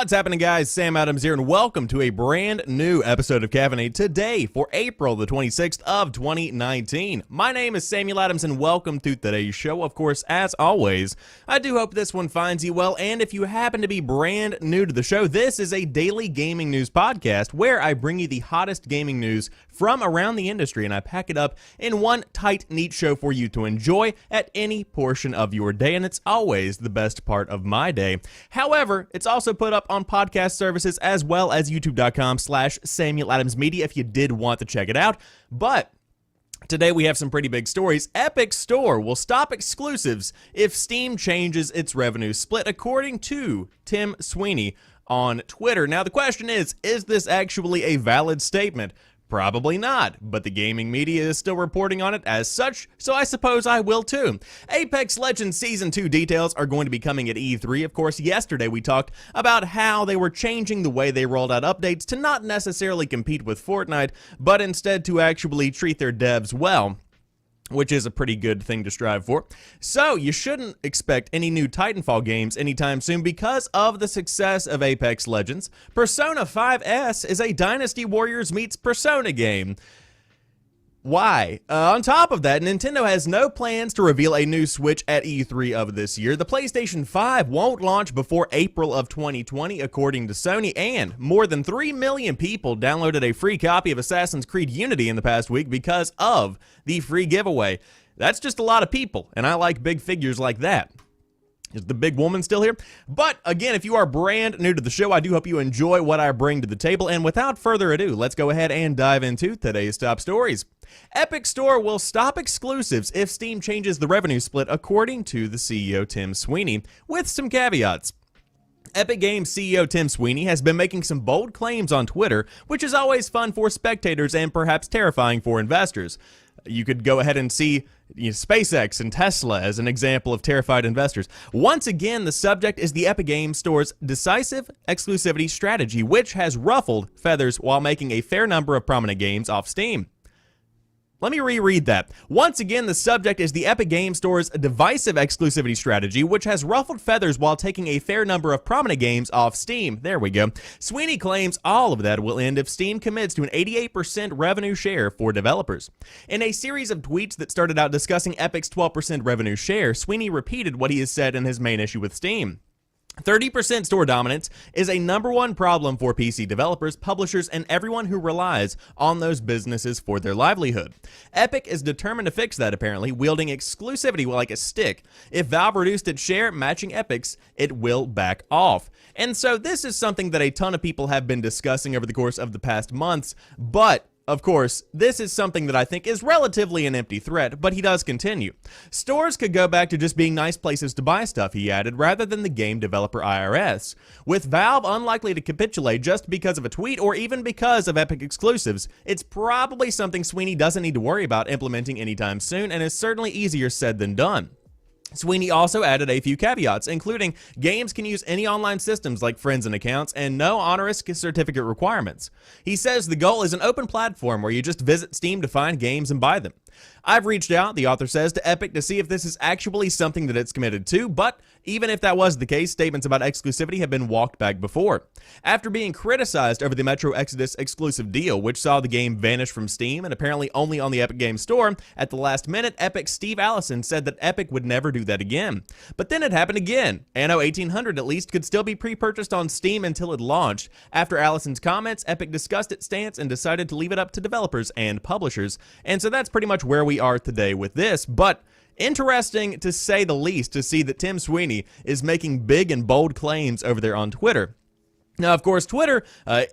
What's happening, guys? Sam Adams here, and welcome to a brand new episode of Caffeinate today for April the 26th of 2019. My name is Samuel Adams, and welcome to today's show. Of course, as always, I do hope this one finds you well, and if you happen to be brand new to the show, this is a daily gaming news podcast where I bring you the hottest gaming news from around the industry, and I pack it up in one tight, neat show for you to enjoy at any portion of your day, and it's always the best part of my day. However, it's also put up on podcast services as well as youtube.com/Samuel Adams Media if you did want to check it out. But today we have some pretty big stories. Epic Store will stop exclusives if Steam changes its revenue split, according to Tim Sweeney on Twitter. Now the question is this actually a valid statement? Probably not, but the gaming media is still reporting on it as such, so I suppose I will too. Apex Legends Season 2 details are going to be coming at E3. Of course, yesterday we talked about how they were changing the way they rolled out updates to not necessarily compete with Fortnite, but instead to actually treat their devs well, which is a pretty good thing to strive for. So you shouldn't expect any new Titanfall games anytime soon because of the success of Apex Legends. Persona 5S is a Dynasty Warriors meets Persona game. Why? On top of that, Nintendo has no plans to reveal a new Switch at E3 of this year. The PlayStation 5 won't launch before April of 2020, according to Sony, and more than 3 million people downloaded a free copy of Assassin's Creed Unity in the past week because of the free giveaway. That's just a lot of people, and I like big figures like that. Is the big woman still here? But again, if you are brand new to the show, I do hope you enjoy what I bring to the table. And without further ado, let's go ahead and dive into today's top stories. Epic Store will stop exclusives if Steam changes the revenue split, according to the CEO Tim Sweeney, with some caveats. Epic Games CEO Tim Sweeney has been making some bold claims on Twitter, which is always fun for spectators and perhaps terrifying for investors. You could go ahead and see SpaceX and Tesla as an example of terrified investors. Once again, the subject is the Epic Games Store's decisive exclusivity strategy, which has ruffled feathers while making a fair number of prominent games off Steam. Let me reread that. Once again, the subject is the Epic Games Store's divisive exclusivity strategy, which has ruffled feathers while taking a fair number of prominent games off Steam. There we go. Sweeney claims all of that will end if Steam commits to an 88% revenue share for developers. In a series of tweets that started out discussing Epic's 12% revenue share, Sweeney repeated what he has said in his main issue with Steam. 30% store dominance is a #1 problem for PC developers, publishers, and everyone who relies on those businesses for their livelihood. Epic is determined to fix that, apparently, wielding exclusivity like a stick. If Valve reduced its share, matching Epic's, it will back off. And so this is something that a ton of people have been discussing over the course of the past months, but of course, this is something that I think is relatively an empty threat, but he does continue. Stores could go back to just being nice places to buy stuff, he added, rather than the game developer IRS. With Valve unlikely to capitulate just because of a tweet or even because of Epic exclusives, it's probably something Sweeney doesn't need to worry about implementing anytime soon, and is certainly easier said than done. Sweeney also added a few caveats, including games can use any online systems like friends and accounts, and no onerous certificate requirements. He says the goal is an open platform where you just visit Steam to find games and buy them. I've reached out, the author says, to Epic to see if this is actually something that it's committed to, but even if that was the case, statements about exclusivity have been walked back before. After being criticized over the Metro Exodus exclusive deal, which saw the game vanish from Steam and apparently only on the Epic Games Store, at the last minute, Epic's Steve Allison said that Epic would never do that again. But then it happened again. Anno 1800 at least could still be pre-purchased on Steam until it launched. After Allison's comments, Epic discussed its stance and decided to leave it up to developers and publishers. And so that's pretty much where we are today with this, but interesting to say the least to see that Tim Sweeney is making big and bold claims over there on Twitter. Now, of course, Twitter,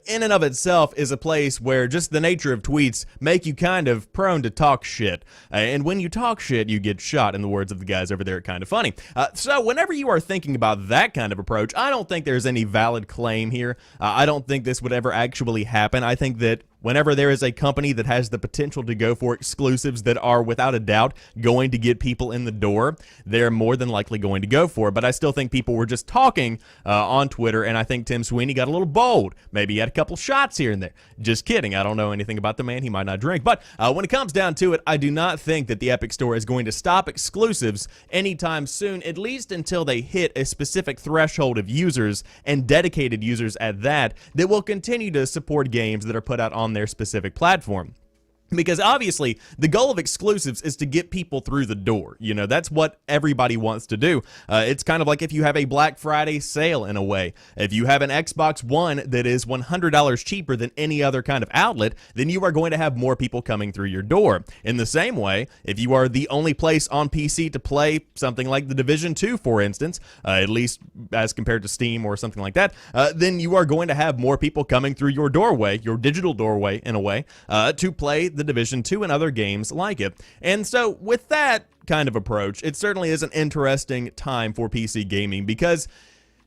in and of itself, is a place where just the nature of tweets make you kind of prone to talk shit. And when you talk shit, you get shot, in the words of the guys over there at Kinda Funny. So whenever you are thinking about that kind of approach, I don't think there's any valid claim here. I don't think this would ever actually happen. I think that whenever there is a company that has the potential to go for exclusives that are without a doubt going to get people in the door, they're more than likely going to go for it. But I still think people were just talking on Twitter, and I think Tim Sweeney got a little bold. Maybe he had a couple shots here and there. Just kidding. I don't know anything about the man. He might not drink. But when it comes down to it, I do not think that the Epic Store is going to stop exclusives anytime soon, at least until they hit a specific threshold of users, and dedicated users at that will continue to support games that are put out on their specific platform. Because obviously, the goal of exclusives is to get people through the door. You know, that's what everybody wants to do. It's kind of like if you have a Black Friday sale in a way. If you have an Xbox One that is $100 cheaper than any other kind of outlet, then you are going to have more people coming through your door. In the same way, if you are the only place on PC to play something like The Division 2, for instance, at least as compared to Steam or something like that, then you are going to have more people coming through your doorway, your digital doorway in a way, to play The Division 2 and other games like it. And so with that kind of approach, it certainly is an interesting time for PC gaming, because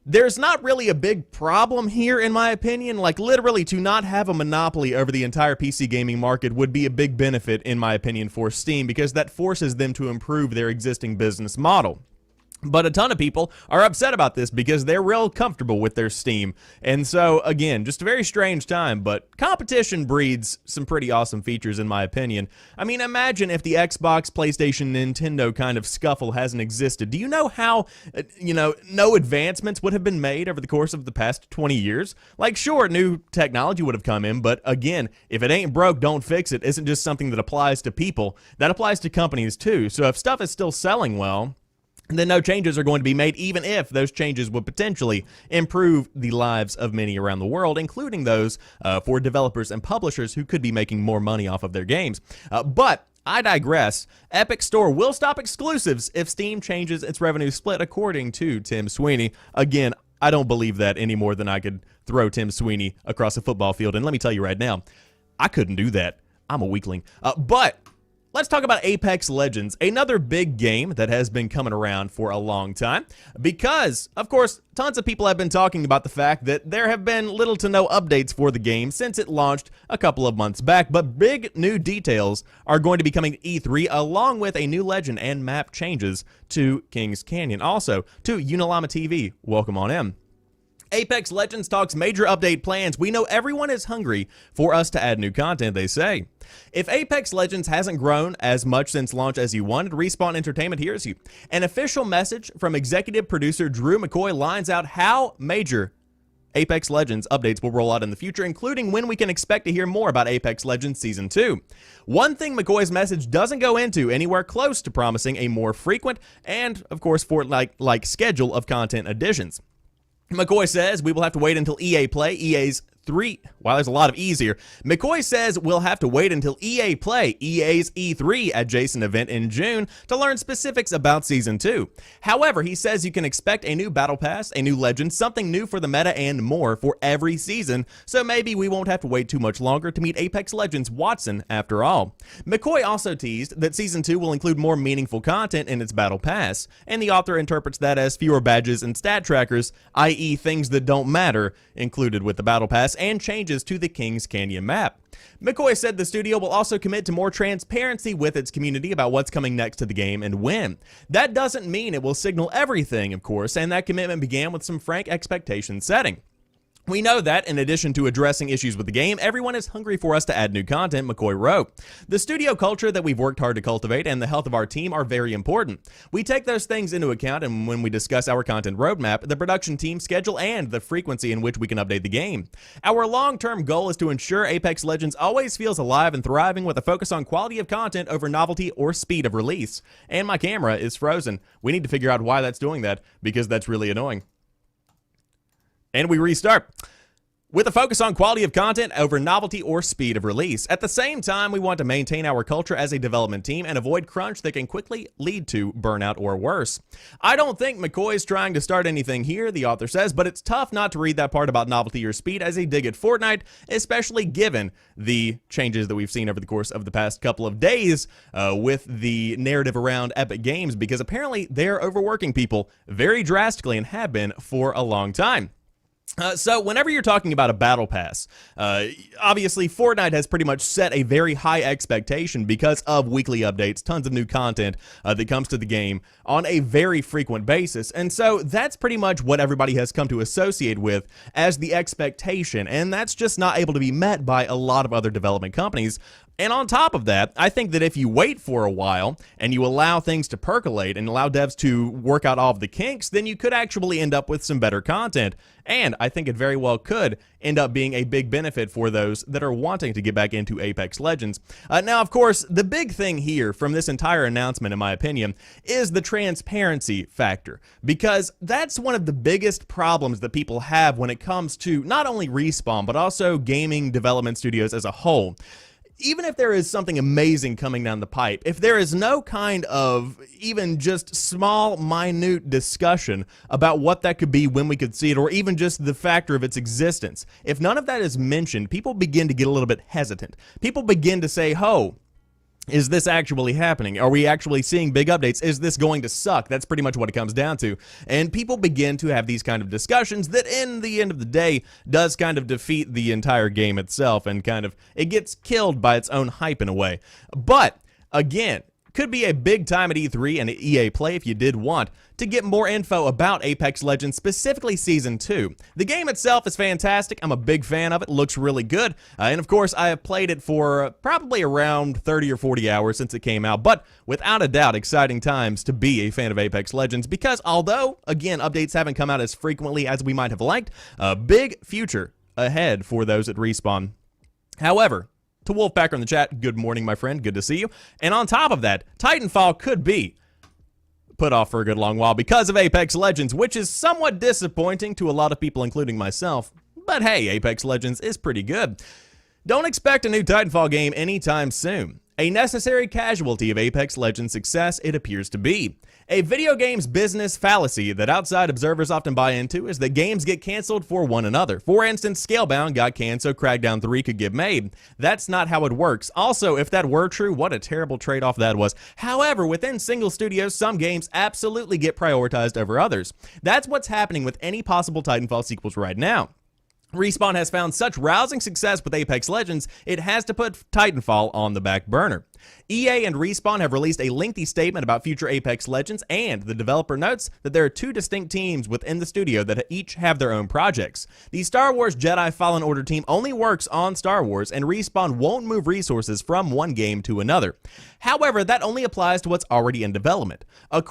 there's not really a big problem here, in my opinion. Like, literally, to not have a monopoly over the entire PC gaming market would be a big benefit, in my opinion, for Steam, because that forces them to improve their existing business model. But a ton of people are upset about this because they're real comfortable with their Steam. And so, again, just a very strange time, but competition breeds some pretty awesome features, in my opinion. I mean, imagine if the Xbox, PlayStation, Nintendo kind of scuffle hasn't existed. Do you know how, no advancements would have been made over the course of the past 20 years? Like, sure, new technology would have come in, but again, if it ain't broke, don't fix it isn't just something that applies to people. That applies to companies, too. So if stuff is still selling well, then no changes are going to be made, even if those changes would potentially improve the lives of many around the world, including those for developers and publishers who could be making more money off of their games. But I digress. Epic Store will stop exclusives if Steam changes its revenue split, according to Tim Sweeney. Again, I don't believe that any more than I could throw Tim Sweeney across a football field. And let me tell you right now, I couldn't do that. I'm a weakling. But let's talk about Apex Legends, another big game that has been coming around for a long time, because, of course, tons of people have been talking about the fact that there have been little to no updates for the game since it launched a couple of months back, but big new details are going to be coming to E3, along with a new legend and map changes to Kings Canyon. Also, to Unilama TV, welcome on in. Apex Legends talks major update plans. We know everyone is hungry for us to add new content, they say. If Apex Legends hasn't grown as much since launch as you wanted, Respawn Entertainment hears you. An official message from executive producer Drew McCoy lines out how major Apex Legends updates will roll out in the future, including when we can expect to hear more about Apex Legends Season 2. One thing McCoy's message doesn't go into anywhere close to promising a more frequent and, of course, Fortnite-like schedule of content additions. McCoy says we will have to wait until EA Play, EA's 3. Wow, there's a lot of E's here. McCoy says we'll have to wait until EA Play, EA's E3 adjacent event in June, to learn specifics about Season 2. However, he says you can expect a new Battle Pass, a new Legend, something new for the meta, and more for every season, so maybe we won't have to wait too much longer to meet Apex Legends Wattson after all. McCoy also teased that Season 2 will include more meaningful content in its Battle Pass, and the author interprets that as fewer badges and stat trackers, i.e. things that don't matter, included with the Battle Pass, and changes to the Kings Canyon map. McCoy said the studio will also commit to more transparency with its community about what's coming next to the game and when. That doesn't mean it will signal everything, of course, and that commitment began with some frank expectation setting. We know that, in addition to addressing issues with the game, everyone is hungry for us to add new content, McCoy wrote. The studio culture that we've worked hard to cultivate and the health of our team are very important. We take those things into account and when we discuss our content roadmap, the production team schedule, and the frequency in which we can update the game. Our long-term goal is to ensure Apex Legends always feels alive and thriving with a focus on quality of content over novelty or speed of release. And my camera is frozen. We need to figure out why that's doing that, because that's really annoying. And we restart. With a focus on quality of content over novelty or speed of release. At the same time, we want to maintain our culture as a development team and avoid crunch that can quickly lead to burnout or worse. I don't think McCoy's trying to start anything here, the author says, but it's tough not to read that part about novelty or speed as a dig at Fortnite, especially given the changes that we've seen over the course of the past couple of days with the narrative around Epic Games, because apparently they're overworking people very drastically and have been for a long time. So whenever you're talking about a battle pass, obviously Fortnite has pretty much set a very high expectation because of weekly updates, tons of new content that comes to the game on a very frequent basis. And so that's pretty much what everybody has come to associate with as the expectation. And that's just not able to be met by a lot of other development companies. And on top of that, I think that if you wait for a while and you allow things to percolate and allow devs to work out all of the kinks, then you could actually end up with some better content. And I think it very well could end up being a big benefit for those that are wanting to get back into Apex Legends. Now, of course, the big thing here from this entire announcement, in my opinion, is the transparency factor, because that's one of the biggest problems that people have when it comes to not only Respawn, but also gaming development studios as a whole. Even if there is something amazing coming down the pipe, if there is no kind of even just small, minute discussion about what that could be, when we could see it, or even just the factor of its existence, if none of that is mentioned, people begin to get a little bit hesitant. People begin to say, "Oh, is this actually happening? Are we actually seeing big updates? Is this going to suck?" That's pretty much what it comes down to. And people begin to have these kind of discussions that in the end of the day does kind of defeat the entire game itself, and kind of it gets killed by its own hype in a way. But again, could be a big time at E3 and at EA Play if you did want to get more info about Apex Legends, specifically Season 2. The game itself is fantastic. I'm a big fan of it. It looks really good. And of course, I have played it for probably around 30 or 40 hours since it came out. But without a doubt, exciting times to be a fan of Apex Legends, because although, again, updates haven't come out as frequently as we might have liked, a big future ahead for those at Respawn. However, to Wolfpacker in the chat, good morning, my friend. Good to see you. And on top of that, Titanfall could be put off for a good long while because of Apex Legends, which is somewhat disappointing to a lot of people, including myself. But hey, Apex Legends is pretty good. Don't expect a new Titanfall game anytime soon. A necessary casualty of Apex Legends' success, it appears to be. A video game's business fallacy that outside observers often buy into is that games get canceled for one another. For instance, Scalebound got canned so Crackdown 3 could get made. That's not how it works. Also, if that were true, what a terrible trade-off that was. However, within single studios, some games absolutely get prioritized over others. That's what's happening with any possible Titanfall sequels right now. Respawn has found such rousing success with Apex Legends, it has to put Titanfall on the back burner. EA and Respawn have released a lengthy statement about future Apex Legends, and the developer notes that there are two distinct teams within the studio that each have their own projects. The Star Wars Jedi Fallen Order team only works on Star Wars, and Respawn won't move resources from one game to another. However, that only applies to what's already in development. In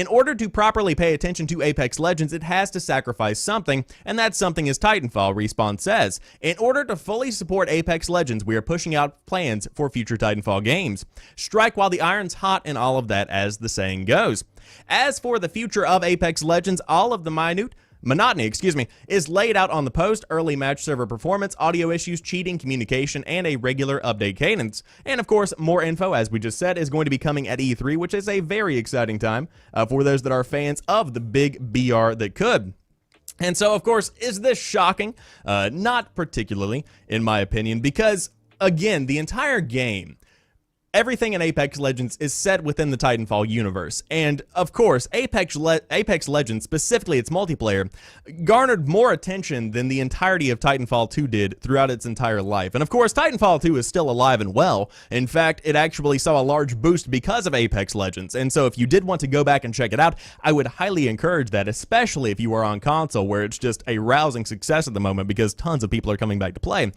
order to properly pay attention to Apex Legends, it has to sacrifice something, and that something is Titanfall, Respawn says. In order to fully support Apex Legends, we are pushing out plans for future Titanfall games. Strike while the iron's hot and all of that, as the saying goes. As for the future of Apex Legends, all of the monotony, is laid out on the post: early match server performance, audio issues, cheating, communication, and a regular update cadence. And of course, more info, as we just said, is going to be coming at E3, which is a very exciting time for those that are fans of the big BR that could. And so, of course, is this shocking? Not particularly, in my opinion, because again, the entire game, everything in Apex Legends is set within the Titanfall universe. And, of course, Apex Legends, specifically its multiplayer, garnered more attention than the entirety of Titanfall 2 did throughout its entire life. And, of course, Titanfall 2 is still alive and well. In fact, it actually saw a large boost because of Apex Legends. And so if you did want to go back and check it out, I would highly encourage that, especially if you are on console, where it's just a rousing success at the moment because tons of people are coming back to play.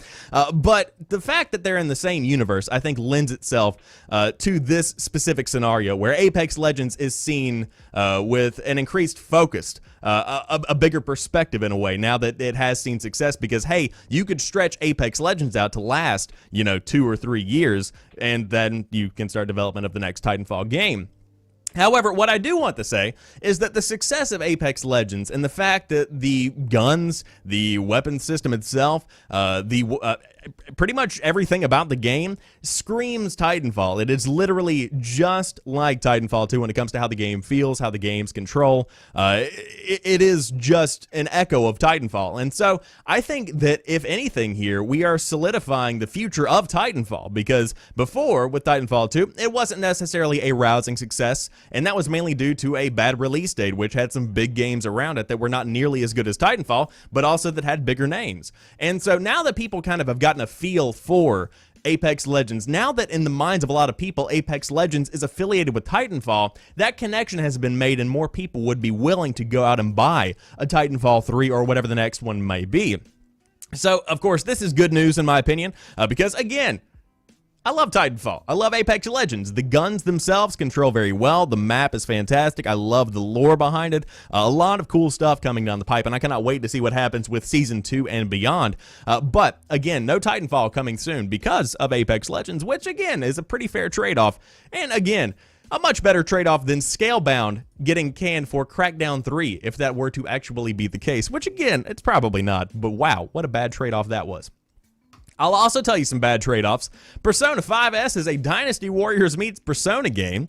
But the fact that they're in the same universe, I think, lends itself to this specific scenario where Apex Legends is seen with an increased focus, a bigger perspective in a way, now that it has seen success, because, hey, you could stretch Apex Legends out to last, 2 or 3 years, and then you can start development of the next Titanfall game. However, what I do want to say is that the success of Apex Legends and the fact that the guns, the weapon system itself, pretty much everything about the game screams Titanfall. It is literally just like Titanfall 2 when it comes to how the game feels, how the game's control. It is just an echo of Titanfall. And so I think that if anything here, we are solidifying the future of Titanfall, because before with Titanfall 2, it wasn't necessarily a rousing success, and that was mainly due to a bad release date, which had some big games around it that were not nearly as good as Titanfall, but also that had bigger names. And so now that people kind of have gotten a feel for Apex Legends, now that in the minds of a lot of people, Apex Legends is affiliated with Titanfall, that connection has been made and more people would be willing to go out and buy a Titanfall 3 or whatever the next one may be. So, of course, this is good news in my opinion, because again, I love Titanfall. I love Apex Legends. The guns themselves control very well. The map is fantastic. I love the lore behind it. A lot of cool stuff coming down the pipe, and I cannot wait to see what happens with Season 2 and beyond. But, again, no Titanfall coming soon because of Apex Legends, which, again, is a pretty fair trade-off. And, again, a much better trade-off than Scalebound getting canned for Crackdown 3, if that were to actually be the case, which, again, it's probably not. But, wow, what a bad trade-off that was. I'll also tell you some bad trade-offs. Persona 5S is a Dynasty Warriors meets Persona game.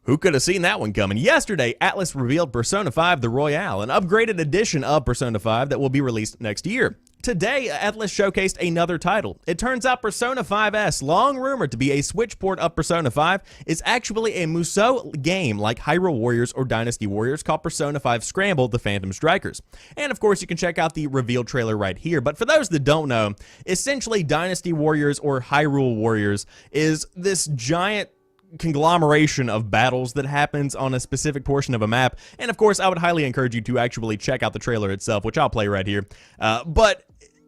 Who could have seen that one coming? Yesterday, Atlas revealed Persona 5 The Royale, an upgraded edition of Persona 5 that will be released next year. Today, Atlas showcased another title. It turns out Persona 5S, long rumored to be a Switch port of Persona 5, is actually a Musou game like Hyrule Warriors or Dynasty Warriors called Persona 5 Scramble: The Phantom Strikers. And of course, you can check out the reveal trailer right here. But for those that don't know, essentially Dynasty Warriors or Hyrule Warriors is this giant conglomeration of battles that happens on a specific portion of a map. And of course, I would highly encourage you to actually check out the trailer itself, which I'll play right here. But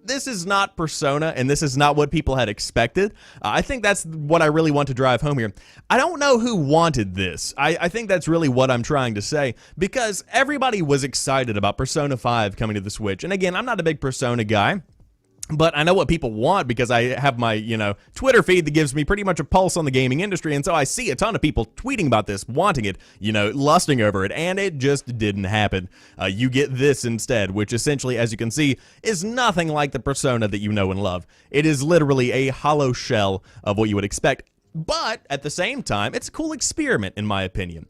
this is not Persona, and this is not what people had expected. I think that's what I really want to drive home here. I don't know who wanted this. I think that's really what I'm trying to say, because everybody was excited about Persona 5 coming to the Switch. And again, I'm not a big Persona guy, but I know what people want because I have my, Twitter feed that gives me pretty much a pulse on the gaming industry, and so I see a ton of people tweeting about this, wanting it, lusting over it, and it just didn't happen. You get this instead, which essentially, as you can see, is nothing like the Persona that you know and love. It is literally a hollow shell of what you would expect. But at the same time, it's a cool experiment, in my opinion.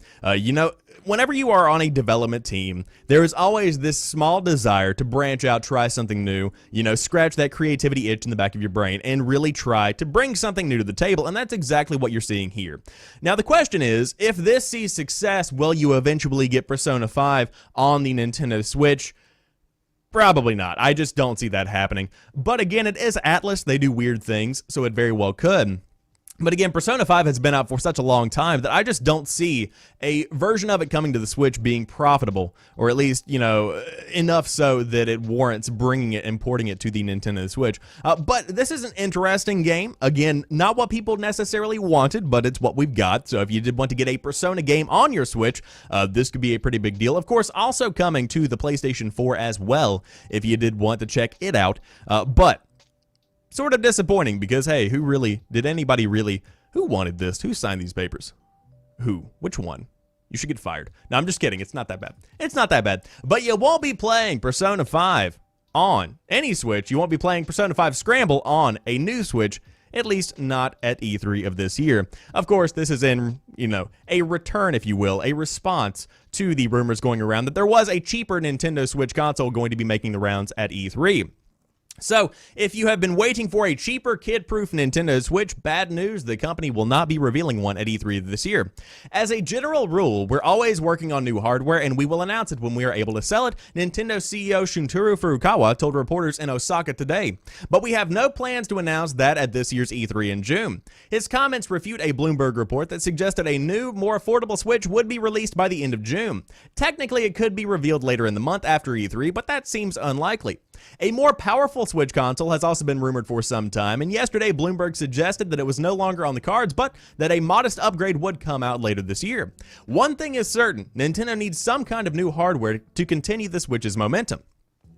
Whenever you are on a development team, there is always this small desire to branch out, try something new, scratch that creativity itch in the back of your brain and really try to bring something new to the table, and that's exactly what you're seeing here. Now, the question is, if this sees success, will you eventually get Persona 5 on the Nintendo Switch? Probably not. I just don't see that happening. But again, it is Atlas. They do weird things, so it very well could. But again, Persona 5 has been out for such a long time that I just don't see a version of it coming to the Switch being profitable, or at least, enough so that it warrants bringing it and porting it to the Nintendo Switch. But this is an interesting game. Again, not what people necessarily wanted, but it's what we've got. So if you did want to get a Persona game on your Switch, this could be a pretty big deal. Of course, also coming to the PlayStation 4 as well, if you did want to check it out. But sort of disappointing because, hey, who wanted this? Who signed these papers? Who? Which one? You should get fired. No, I'm just kidding. It's not that bad. It's not that bad. But you won't be playing Persona 5 on any Switch. You won't be playing Persona 5 Scramble on a new Switch, at least not at E3 of this year. Of course, this is in, a return, if you will, a response to the rumors going around that there was a cheaper Nintendo Switch console going to be making the rounds at E3. So, if you have been waiting for a cheaper, kid-proof Nintendo Switch, bad news, the company will not be revealing one at E3 this year. As a general rule, we're always working on new hardware, and we will announce it when we are able to sell it, Nintendo CEO Shuntaro Furukawa told reporters in Osaka today. But we have no plans to announce that at this year's E3 in June. His comments refute a Bloomberg report that suggested a new, more affordable Switch would be released by the end of June. Technically, it could be revealed later in the month after E3, but that seems unlikely. A more powerful Switch console has also been rumored for some time, and yesterday Bloomberg suggested that it was no longer on the cards, but that a modest upgrade would come out later this year. One thing is certain, Nintendo needs some kind of new hardware to continue the Switch's momentum.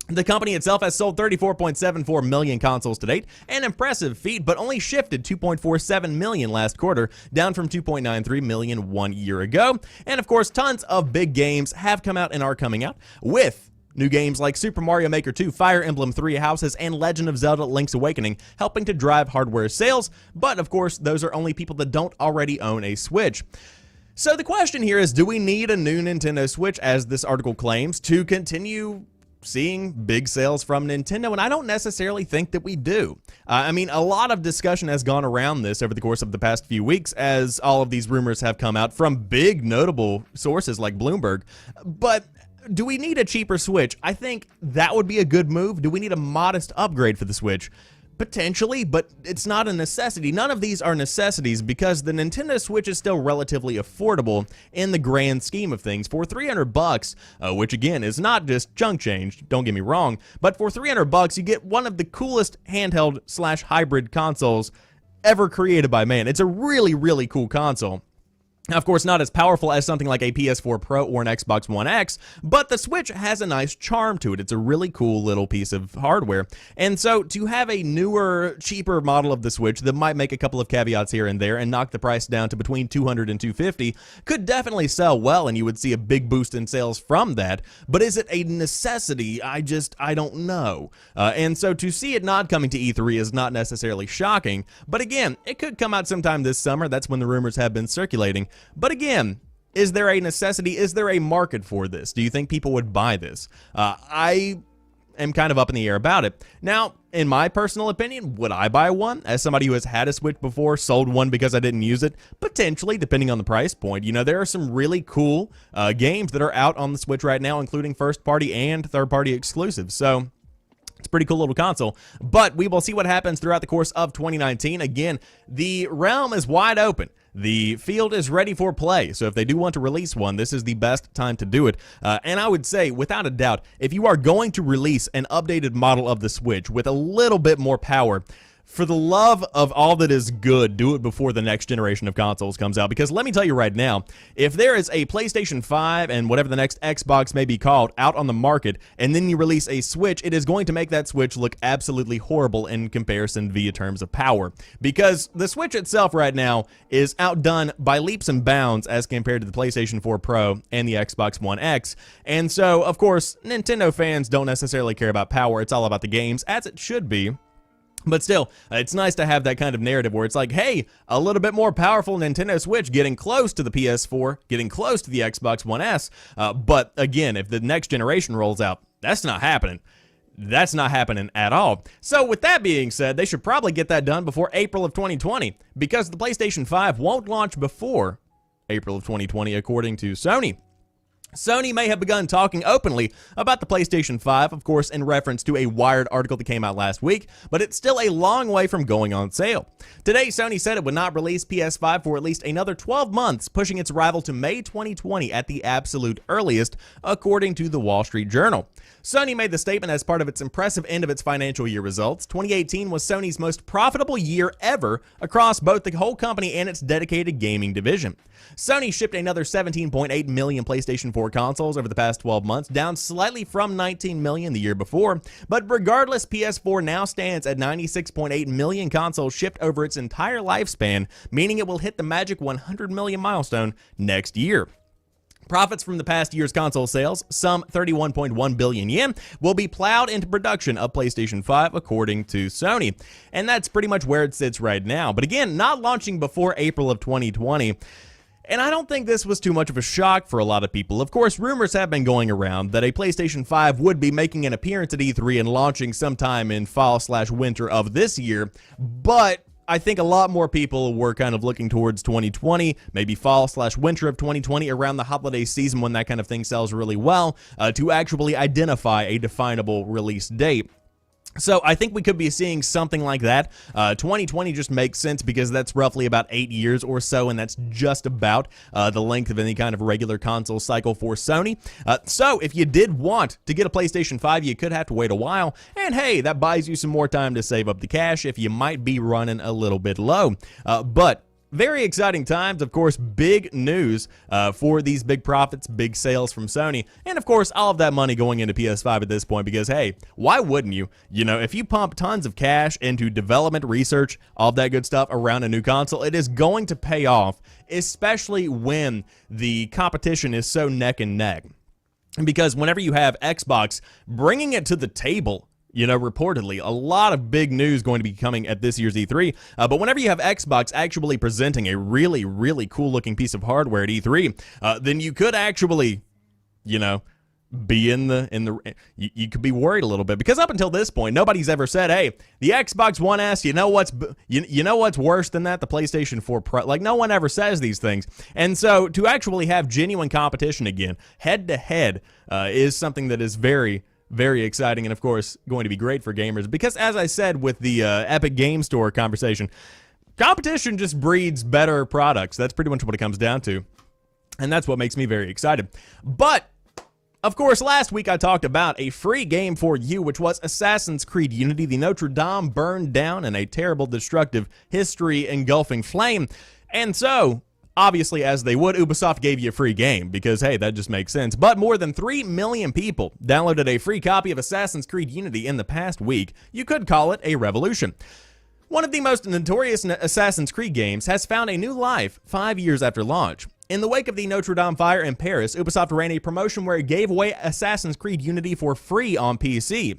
The company itself has sold 34.74 million consoles to date, an impressive feat, but only shifted 2.47 million last quarter, down from 2.93 million 1 year ago. And of course, tons of big games have come out and are coming out, with New games like Super Mario Maker 2, Fire Emblem 3 Houses, and Legend of Zelda Link's Awakening helping to drive hardware sales, but of course, those are only people that don't already own a Switch. So the question here is, do we need a new Nintendo Switch, as this article claims, to continue seeing big sales from Nintendo? And I don't necessarily think that we do. I mean, a lot of discussion has gone around this over the course of the past few weeks as all of these rumors have come out from big notable sources like Bloomberg. But do we need a cheaper Switch? I think that would be a good move. Do we need a modest upgrade for the Switch? Potentially, but it's not a necessity. None of these are necessities because the Nintendo Switch is still relatively affordable in the grand scheme of things. For $300, which again is not just chunk change, don't get me wrong, but for $300 you get one of the coolest handheld / hybrid consoles ever created by man. It's a really, really cool console. Now, of course, not as powerful as something like a PS4 Pro or an Xbox One X, but the Switch has a nice charm to it. It's a really cool little piece of hardware. And so to have a newer, cheaper model of the Switch that might make a couple of caveats here and there and knock the price down to between $200 and $250 could definitely sell well, and you would see a big boost in sales from that. But is it a necessity? I don't know. And so to see it not coming to E3 is not necessarily shocking. But again, it could come out sometime this summer. That's when the rumors have been circulating. But again, is there a necessity? Is there a market for this? Do you think people would buy this? I am kind of up in the air about it. Now, in my personal opinion, would I buy one? As somebody who has had a Switch before, sold one because I didn't use it, potentially, depending on the price point. You know, there are some really cool games that are out on the Switch right now, including first-party and third-party exclusives. So it's a pretty cool little console, but we will see what happens throughout the course of 2019. Again, the realm is wide open. The field is ready for play, so if they do want to release one, this is the best time to do it. And I would say, without a doubt, if you are going to release an updated model of the Switch with a little bit more power, for the love of all that is good, do it before the next generation of consoles comes out. Because let me tell you right now, if there is a PlayStation 5 and whatever the next Xbox may be called out on the market, and then you release a Switch, it is going to make that Switch look absolutely horrible in comparison via terms of power. Because the Switch itself right now is outdone by leaps and bounds as compared to the PlayStation 4 Pro and the Xbox One X. And so, of course, Nintendo fans don't necessarily care about power. It's all about the games, as it should be. But still, it's nice to have that kind of narrative where it's like, hey, a little bit more powerful Nintendo Switch, getting close to the PS4, getting close to the Xbox One S. But again, if the next generation rolls out, that's not happening. That's not happening at all. So with that being said, they should probably get that done before April of 2020, because the PlayStation 5 won't launch before April of 2020, according to Sony. Sony may have begun talking openly about the PlayStation 5, of course, in reference to a Wired article that came out last week, but it's still a long way from going on sale. Today, Sony said it would not release PS5 for at least another 12 months, pushing its arrival to May 2020 at the absolute earliest, according to the Wall Street Journal. Sony made the statement as part of its impressive end of its financial year results. 2018 was Sony's most profitable year ever across both the whole company and its dedicated gaming division. Sony shipped another 17.8 million PlayStation 4 consoles over the past 12 months, down slightly from 19 million the year before, but regardless, PS4 now stands at 96.8 million consoles shipped over its entire lifespan, meaning it will hit the magic 100 million milestone next year. Profits from the past year's console sales, some 31.1 billion yen, will be plowed into production of PlayStation 5, according to Sony. And that's pretty much where it sits right now. But again, not launching before April of 2020. And I don't think this was too much of a shock for a lot of people. Of course, rumors have been going around that a PlayStation 5 would be making an appearance at E3 and launching sometime in fall/winter of this year, but I think a lot more people were kind of looking towards 2020, maybe fall/winter of 2020, around the holiday season when that kind of thing sells really well, to actually identify a definable release date. So I think we could be seeing something like that. 2020 just makes sense because that's roughly about 8 years or so, and that's just about the length of any kind of regular console cycle for Sony. So if you did want to get a PlayStation 5, you could have to wait a while, and hey, that buys you some more time to save up the cash if you might be running a little bit low. But very exciting times, of course, big news for these big profits, big sales from Sony, and of course, all of that money going into PS5 at this point because, hey, why wouldn't you? You know, if you pump tons of cash into development, research, all of that good stuff around a new console, it is going to pay off, especially when the competition is so neck and neck. because whenever you have Xbox bringing it to the table, reportedly, a lot of big news going to be coming at this year's E3. But whenever you have Xbox actually presenting a really, really cool looking piece of hardware at E3, then you could actually, be you could be worried a little bit, because up until this point, nobody's ever said, hey, the Xbox One S, you know what's worse than that? The PlayStation 4 Pro. Like, no one ever says these things. And so to actually have genuine competition again, head to head, is something that is very, very exciting, and of course going to be great for gamers, because as I said with the Epic Game Store conversation, competition just breeds better products. That's pretty much what it comes down to, and that's what makes me very excited. But of course, last week I talked about a free game for you, which was Assassin's Creed Unity, the Notre Dame burned down in a terrible, destructive, history-engulfing flame. And so, obviously, as they would, Ubisoft gave you a free game, because, hey, that just makes sense. But more than 3 million people downloaded a free copy of Assassin's Creed Unity in the past week. You could call it a revolution. One of the most notorious Assassin's Creed games has found a new life 5 years after launch. In the wake of the Notre Dame fire in Paris, Ubisoft ran a promotion where it gave away Assassin's Creed Unity for free on PC.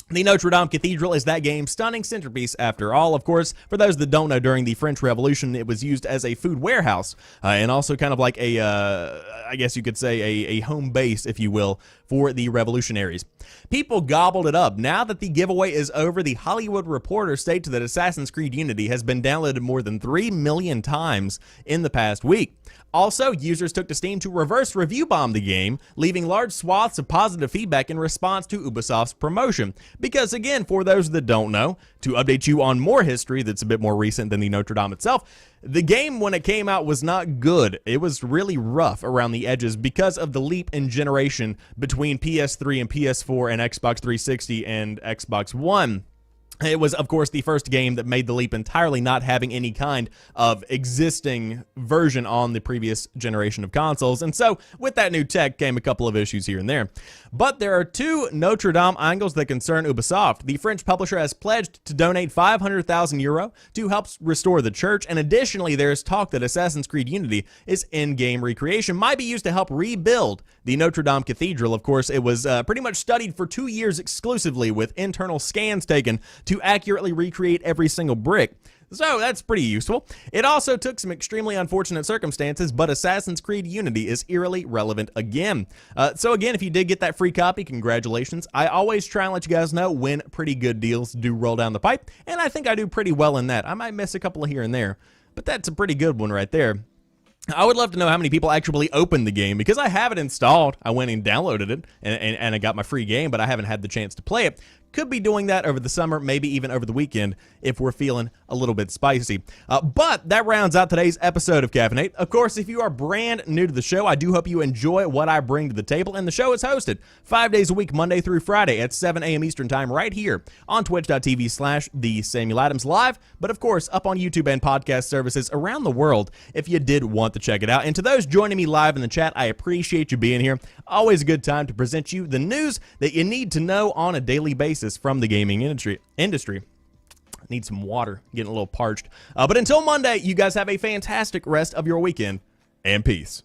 The Notre Dame Cathedral is that game's stunning centerpiece after all. Of course, for those that don't know, during the French Revolution, it was used as a food warehouse, and also kind of like a, I guess you could say, a home base, if you will, for the revolutionaries. People gobbled it up. Now that the giveaway is over, the Hollywood Reporter states that Assassin's Creed Unity has been downloaded more than 3 million times in the past week. Also, users took to Steam to reverse review bomb the game, leaving large swaths of positive feedback in response to Ubisoft's promotion. Because again, for those that don't know, to update you on more history that's a bit more recent than the Notre Dame itself, the game when it came out was not good. It was really rough around the edges because of the leap in generation between PS3 and PS4 and Xbox 360 and Xbox One. It was, of course, the first game that made the leap entirely not having any kind of existing version on the previous generation of consoles. And so, with that new tech came a couple of issues here and there. But there are two Notre Dame angles that concern Ubisoft. The French publisher has pledged to donate €500,000 to help restore the church. And additionally, there is talk that Assassin's Creed Unity is in-game recreation, might be used to help rebuild the Notre Dame Cathedral. Of course, it was pretty much studied for 2 years exclusively, with internal scans taken to accurately recreate every single brick. So that's pretty useful. It also took some extremely unfortunate circumstances, but Assassin's Creed Unity is eerily relevant again. So again, if you did get that free copy, congratulations. I always try and let you guys know when pretty good deals do roll down the pipe, and I think I do pretty well in that. I might miss a couple here and there, but that's a pretty good one right there. I would love to know how many people actually opened the game, because I have it installed. I went and downloaded it, and I got my free game, but I haven't had the chance to play it. Could be doing that over the summer, maybe even over the weekend if we're feeling a little bit spicy. But that rounds out today's episode of Caffeinate. Of course, if you are brand new to the show, I do hope you enjoy what I bring to the table. And the show is hosted 5 days a week, Monday through Friday at 7 a.m. Eastern Time, right here on twitch.tv/TheSamuelAdams Live. But of course, up on YouTube and podcast services around the world if you did want to check it out. And to those joining me live in the chat, I appreciate you being here. Always a good time to present you the news that you need to know on a daily basis from the gaming industry. Need some water, getting a little parched. But until Monday, you guys have a fantastic rest of your weekend, and peace.